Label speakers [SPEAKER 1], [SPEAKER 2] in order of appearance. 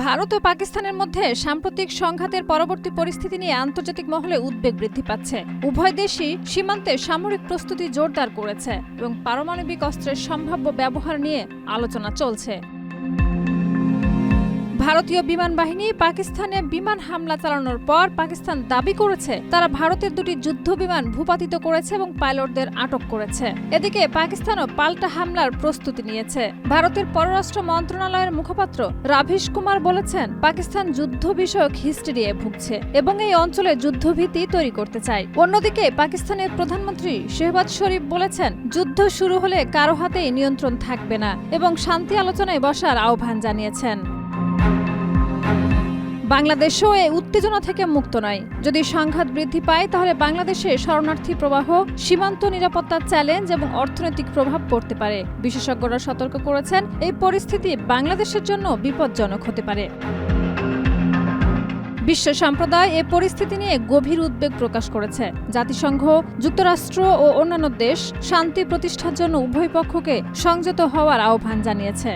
[SPEAKER 1] ভারত ও পাকিস্তানের মধ্যে সাম্প্রতিক সংঘাতের পরবর্তী পরিস্থিতি নিয়ে আন্তর্জাতিক মহলে উদ্বেগ বৃদ্ধি পাচ্ছে। উভয় দেশই সীমান্তে সামরিক প্রস্তুতি জোরদার করেছে এবং পারমাণবিক অস্ত্রের সম্ভাব্য ব্যবহার নিয়ে আলোচনা চলছে। ভারতীয় বিমান বাহিনী পাকিস্তানে বিমান হামলা চালানোর পর পাকিস্তান দাবি করেছে তারা ভারতের দুটি যুদ্ধ বিমান ভূপাতিত করেছে এবং পাইলটদের আটক করেছে। এদিকে পাকিস্তানও পাল্টা হামলার প্রস্তুতি নিয়েছে। ভারতের পররাষ্ট্র মন্ত্রণালয়ের মুখপাত্র রাভিশ কুমার বলেছেন, পাকিস্তান যুদ্ধ বিষয়ক হিস্টেরিয়ায় ভুগছে এবং এই অঞ্চলে যুদ্ধভীতি তৈরি করতে চায়। অন্যদিকে পাকিস্তানের প্রধানমন্ত্রী শেহবাজ শরীফ বলেছেন, যুদ্ধ শুরু হলে কারো হাতেই নিয়ন্ত্রণ থাকবে না এবং শান্তি আলোচনায় বসার আহ্বান জানিয়েছেন। বাংলাদেশও এই উত্তেজনা থেকে মুক্ত নয়। যদি সংঘাত বৃদ্ধি পায় তাহলে বাংলাদেশে শরণার্থী প্রবাহ, সীমান্ত নিরাপত্তার চ্যালেঞ্জ এবং অর্থনৈতিক প্রভাব পড়তে পারে। বিশেষজ্ঞরা সতর্ক করেছেন, এই পরিস্থিতি বাংলাদেশের জন্য বিপজ্জনক হতে পারে। বিশ্ব সম্প্রদায় এ পরিস্থিতি নিয়ে গভীর উদ্বেগ প্রকাশ করেছে। জাতিসংঘ, যুক্তরাষ্ট্র ও অন্যান্য দেশ শান্তি প্রতিষ্ঠার জন্য উভয় পক্ষকে সংযত হওয়ার আহ্বান জানিয়েছে।